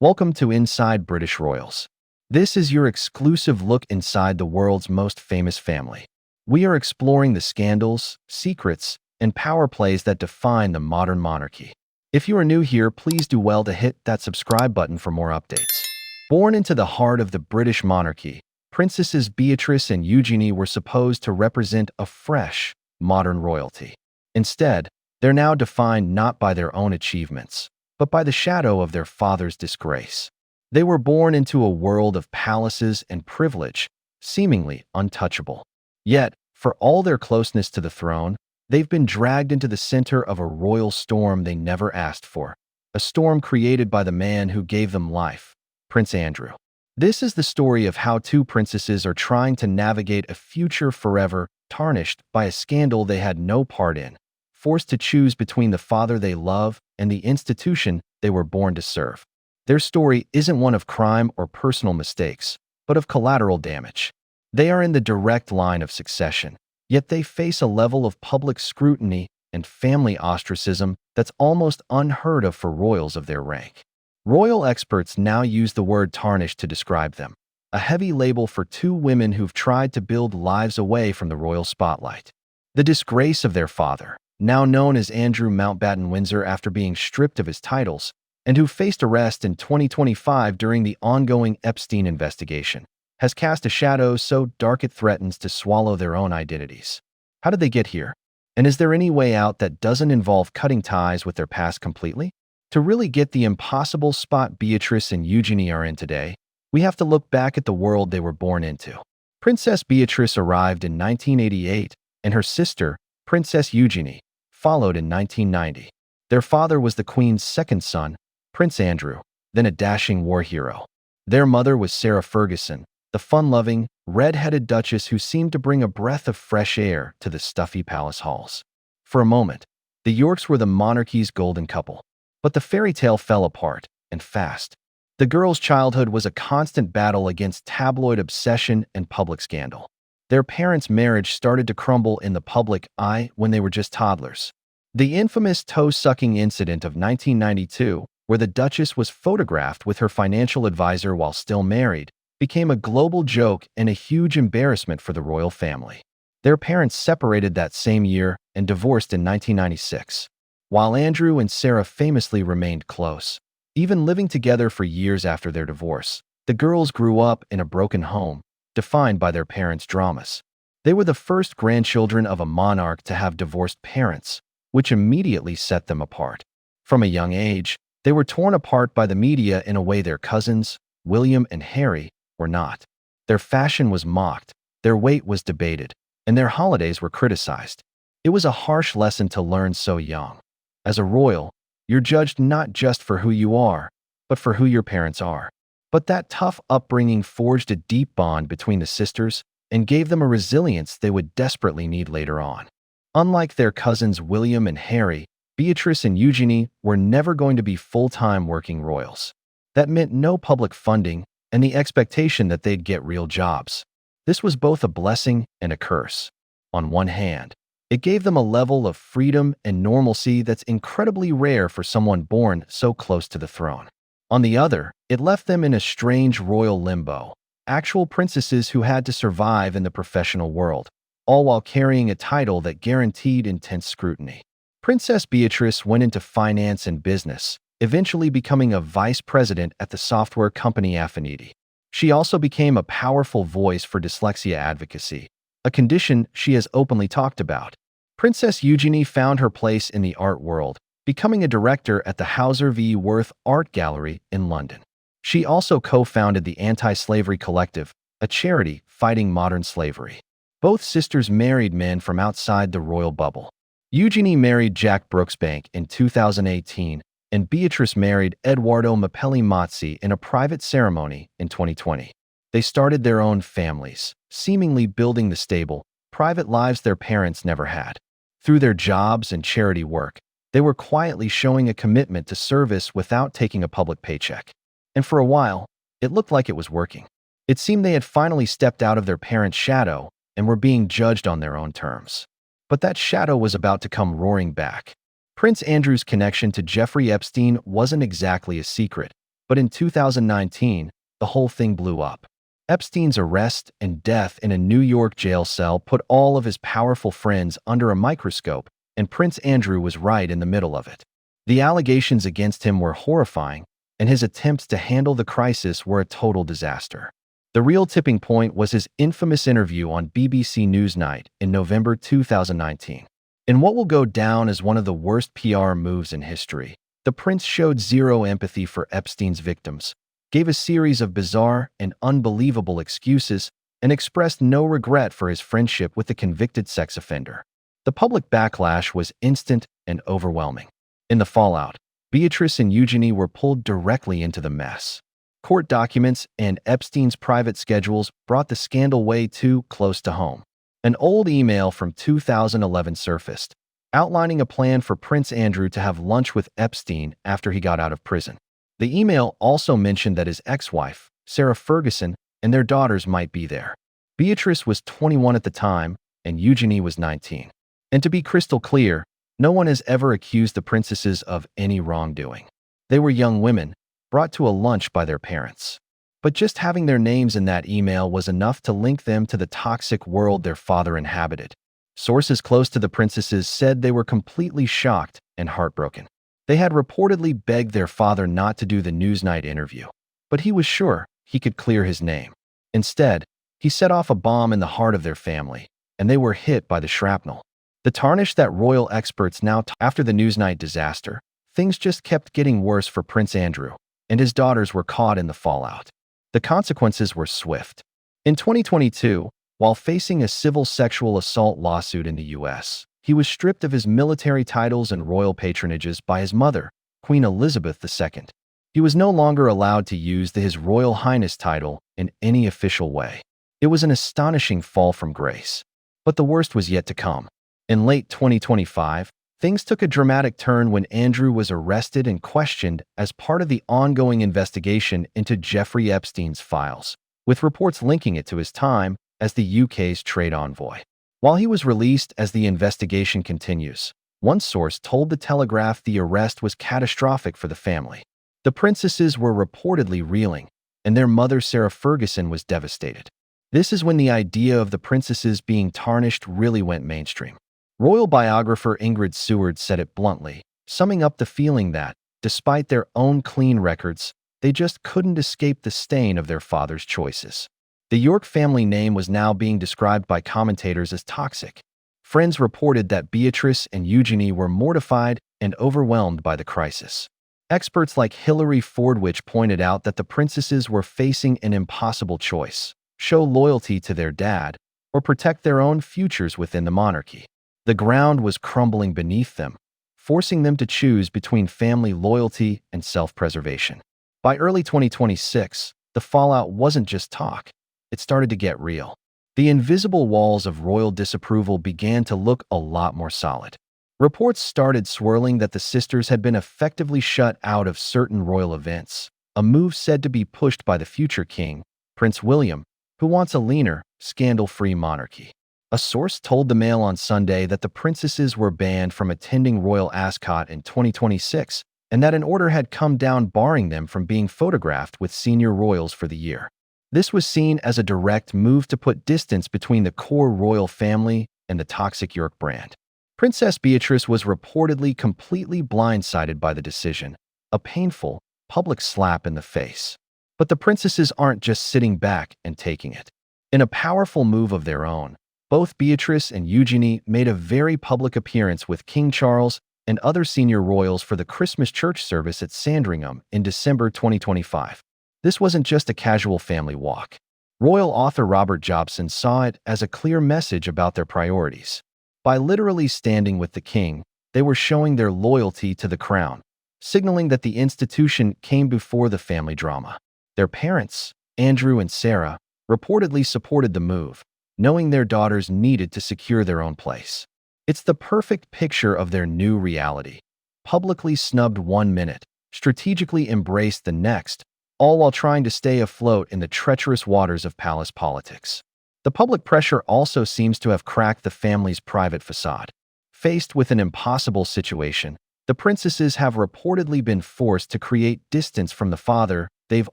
Welcome to Inside British Royals. This is your exclusive look inside the world's most famous family. We are exploring the scandals, secrets, and power plays that define the modern monarchy. If you are new here, please do well to hit that subscribe button for more updates. Born into the heart of the British monarchy, Princesses Beatrice and Eugenie were supposed to represent a fresh, modern royalty. Instead, they're now defined not by their own achievements, but by the shadow of their father's disgrace. They were born into a world of palaces and privilege, seemingly untouchable. Yet, for all their closeness to the throne, they've been dragged into the center of a royal storm they never asked for, a storm created by the man who gave them life, Prince Andrew. This is the story of how two princesses are trying to navigate a future forever tarnished by a scandal they had no part in, forced to choose between the father they love and the institution they were born to serve. Their story isn't one of crime or personal mistakes, but of collateral damage. They are in the direct line of succession, yet they face a level of public scrutiny and family ostracism that's almost unheard of for royals of their rank. Royal experts now use the word tarnished to describe them, a heavy label for two women who've tried to build lives away from the royal spotlight. The disgrace of their father, now known as Andrew Mountbatten Windsor after being stripped of his titles, and who faced arrest in 2025 during the ongoing Epstein investigation, has cast a shadow so dark it threatens to swallow their own identities. How did they get here? And is there any way out that doesn't involve cutting ties with their past completely? To really get the impossible spot Beatrice and Eugenie are in today, we have to look back at the world they were born into. Princess Beatrice arrived in 1988, and her sister, Princess Eugenie, followed in 1990. Their father was the Queen's second son, Prince Andrew, then a dashing war hero. Their mother was Sarah Ferguson, the fun-loving, red-headed duchess who seemed to bring a breath of fresh air to the stuffy palace halls. For a moment, the Yorks were the monarchy's golden couple. But the fairy tale fell apart, and fast. The girls' childhood was a constant battle against tabloid obsession and public scandal. Their parents' marriage started to crumble in the public eye when they were just toddlers. The infamous toe-sucking incident of 1992, where the Duchess was photographed with her financial advisor while still married, became a global joke and a huge embarrassment for the royal family. Their parents separated that same year and divorced in 1996. While Andrew and Sarah famously remained close, even living together for years after their divorce, the girls grew up in a broken home, defined by their parents' dramas. They were the first grandchildren of a monarch to have divorced parents, which immediately set them apart. From a young age, they were torn apart by the media in a way their cousins, William and Harry, were not. Their fashion was mocked, their weight was debated, and their holidays were criticized. It was a harsh lesson to learn so young. As a royal, you're judged not just for who you are, but for who your parents are. But that tough upbringing forged a deep bond between the sisters and gave them a resilience they would desperately need later on. Unlike their cousins William and Harry, Beatrice and Eugenie were never going to be full-time working royals. That meant no public funding and the expectation that they'd get real jobs. This was both a blessing and a curse. On one hand, it gave them a level of freedom and normalcy that's incredibly rare for someone born so close to the throne. On the other, it left them in a strange royal limbo, actual princesses who had to survive in the professional world, all while carrying a title that guaranteed intense scrutiny. Princess Beatrice went into finance and business, eventually becoming a vice president at the software company Affinity. She also became a powerful voice for dyslexia advocacy, a condition she has openly talked about. Princess Eugenie found her place in the art world, becoming a director at the Hauser v. Wirth Art Gallery in London. She also co-founded the Anti-Slavery Collective, a charity fighting modern slavery. Both sisters married men from outside the royal bubble. Eugenie married Jack Brooksbank in 2018, and Beatrice married Edoardo Mapelli Mazzi in a private ceremony in 2020. They started their own families, seemingly building the stable, private lives their parents never had. Through their jobs and charity work, they were quietly showing a commitment to service without taking a public paycheck. And for a while, it looked like it was working. It seemed they had finally stepped out of their parents' shadow and were being judged on their own terms. But that shadow was about to come roaring back. Prince Andrew's connection to Jeffrey Epstein wasn't exactly a secret, but in 2019, the whole thing blew up. Epstein's arrest and death in a New York jail cell put all of his powerful friends under a microscope, and Prince Andrew was right in the middle of it. The allegations against him were horrifying, and his attempts to handle the crisis were a total disaster. The real tipping point was his infamous interview on BBC Newsnight in November 2019. In what will go down as one of the worst PR moves in history, the prince showed zero empathy for Epstein's victims, gave a series of bizarre and unbelievable excuses, and expressed no regret for his friendship with the convicted sex offender. The public backlash was instant and overwhelming. In the fallout, Beatrice and Eugenie were pulled directly into the mess. Court documents and Epstein's private schedules brought the scandal way too close to home. An old email from 2011 surfaced, outlining a plan for Prince Andrew to have lunch with Epstein after he got out of prison. The email also mentioned that his ex-wife, Sarah Ferguson, and their daughters might be there. Beatrice was 21 at the time, and Eugenie was 19. And to be crystal clear, no one has ever accused the princesses of any wrongdoing. They were young women, brought to a lunch by their parents. But just having their names in that email was enough to link them to the toxic world their father inhabited. Sources close to the princesses said they were completely shocked and heartbroken. They had reportedly begged their father not to do the Newsnight interview, but he was sure he could clear his name. Instead, he set off a bomb in the heart of their family, and they were hit by the shrapnel. The tarnish that royal experts now after the Newsnight disaster, things just kept getting worse for Prince Andrew, and his daughters were caught in the fallout. The consequences were swift. In 2022, while facing a civil sexual assault lawsuit in the U.S., he was stripped of his military titles and royal patronages by his mother, Queen Elizabeth II. He was no longer allowed to use His Royal Highness title in any official way. It was an astonishing fall from grace. But the worst was yet to come. In late 2025, things took a dramatic turn when Andrew was arrested and questioned as part of the ongoing investigation into Jeffrey Epstein's files, with reports linking it to his time as the UK's trade envoy. While he was released as the investigation continues, one source told The Telegraph the arrest was catastrophic for the family. The princesses were reportedly reeling, and their mother Sarah Ferguson was devastated. This is when the idea of the princesses being tarnished really went mainstream. Royal biographer Ingrid Seward said it bluntly, summing up the feeling that, despite their own clean records, they just couldn't escape the stain of their father's choices. The York family name was now being described by commentators as toxic. Friends reported that Beatrice and Eugenie were mortified and overwhelmed by the crisis. Experts like Hilary Fordwich pointed out that the princesses were facing an impossible choice: show loyalty to their dad or protect their own futures within the monarchy. The ground was crumbling beneath them, forcing them to choose between family loyalty and self-preservation. By early 2026, the fallout wasn't just talk. It started to get real. The invisible walls of royal disapproval began to look a lot more solid. Reports started swirling that the sisters had been effectively shut out of certain royal events, a move said to be pushed by the future king, Prince William, who wants a leaner, scandal-free monarchy. A source told the Mail on Sunday that the princesses were banned from attending Royal Ascot in 2026, and that an order had come down barring them from being photographed with senior royals for the year. This was seen as a direct move to put distance between the core royal family and the toxic York brand. Princess Beatrice was reportedly completely blindsided by the decision, a painful, public slap in the face. But the princesses aren't just sitting back and taking it. In a powerful move of their own, both Beatrice and Eugenie made a very public appearance with King Charles and other senior royals for the Christmas church service at Sandringham in December 2025. This wasn't just a casual family walk. Royal author Robert Jobson saw it as a clear message about their priorities. By literally standing with the king, they were showing their loyalty to the crown, signaling that the institution came before the family drama. Their parents, Andrew and Sarah, reportedly supported the move, knowing their daughters needed to secure their own place. It's the perfect picture of their new reality. Publicly snubbed one minute, strategically embraced the next, all while trying to stay afloat in the treacherous waters of palace politics. The public pressure also seems to have cracked the family's private facade. Faced with an impossible situation, the princesses have reportedly been forced to create distance from the father they've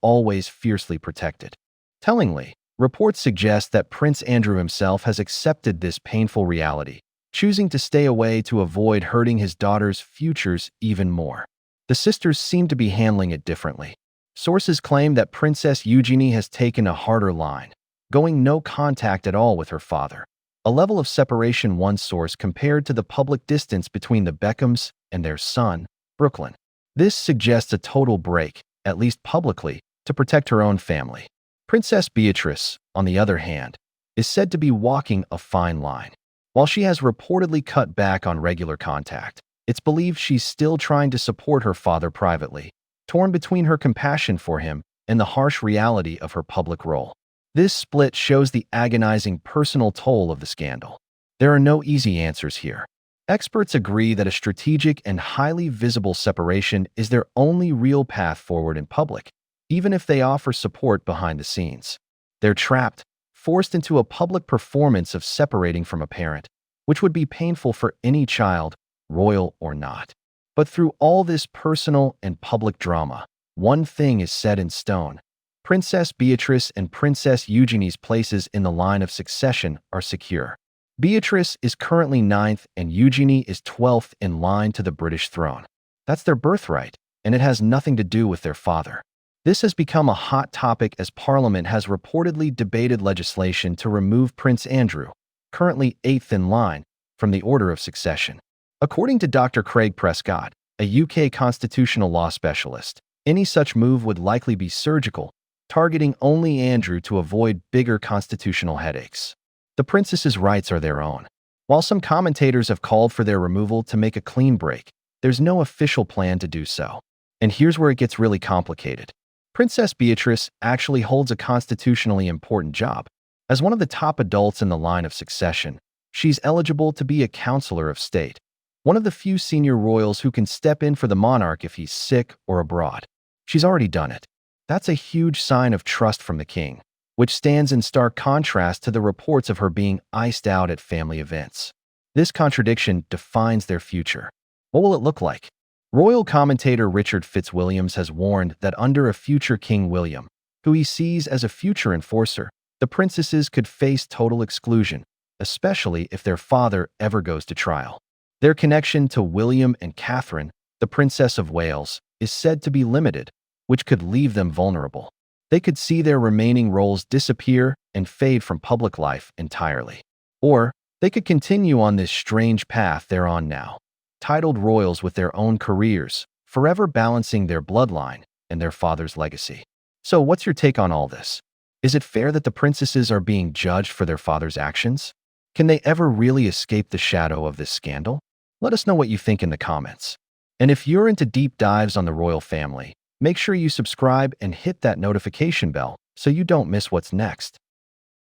always fiercely protected. Tellingly, reports suggest that Prince Andrew himself has accepted this painful reality, choosing to stay away to avoid hurting his daughter's futures even more. The sisters seem to be handling it differently. Sources claim that Princess Eugenie has taken a harder line, going no contact at all with her father, a level of separation one source compared to the public distance between the Beckhams and their son, Brooklyn. This suggests a total break, at least publicly, to protect her own family. Princess Beatrice, on the other hand, is said to be walking a fine line. While she has reportedly cut back on regular contact, it's believed she's still trying to support her father privately, torn between her compassion for him and the harsh reality of her public role. This split shows the agonizing personal toll of the scandal. There are no easy answers here. Experts agree that a strategic and highly visible separation is their only real path forward in public, even if they offer support behind the scenes. They're trapped, forced into a public performance of separating from a parent, which would be painful for any child, royal or not. But through all this personal and public drama, one thing is set in stone. Princess Beatrice and Princess Eugenie's places in the line of succession are secure. Beatrice is currently 9th and Eugenie is 12th in line to the British throne. That's their birthright, and it has nothing to do with their father. This has become a hot topic as Parliament has reportedly debated legislation to remove Prince Andrew, currently 8th in line, from the order of succession. According to Dr. Craig Prescott, a UK constitutional law specialist, any such move would likely be surgical, targeting only Andrew to avoid bigger constitutional headaches. The princess's rights are their own. While some commentators have called for their removal to make a clean break, there's no official plan to do so. And here's where it gets really complicated. Princess Beatrice actually holds a constitutionally important job. As one of the top adults in the line of succession, she's eligible to be a counselor of state, one of the few senior royals who can step in for the monarch if he's sick or abroad. She's already done it. That's a huge sign of trust from the king, which stands in stark contrast to the reports of her being iced out at family events. This contradiction defines their future. What will it look like? Royal commentator Richard Fitzwilliams has warned that under a future King William, who he sees as a future enforcer, the princesses could face total exclusion, especially if their father ever goes to trial. Their connection to William and Catherine, the Princess of Wales, is said to be limited, which could leave them vulnerable. They could see their remaining roles disappear and fade from public life entirely. Or they could continue on this strange path they're on now, titled royals with their own careers, forever balancing their bloodline and their father's legacy. So what's your take on all this? Is it fair that the princesses are being judged for their father's actions? Can they ever really escape the shadow of this scandal? Let us know what you think in the comments. And if you're into deep dives on the royal family, make sure you subscribe and hit that notification bell so you don't miss what's next.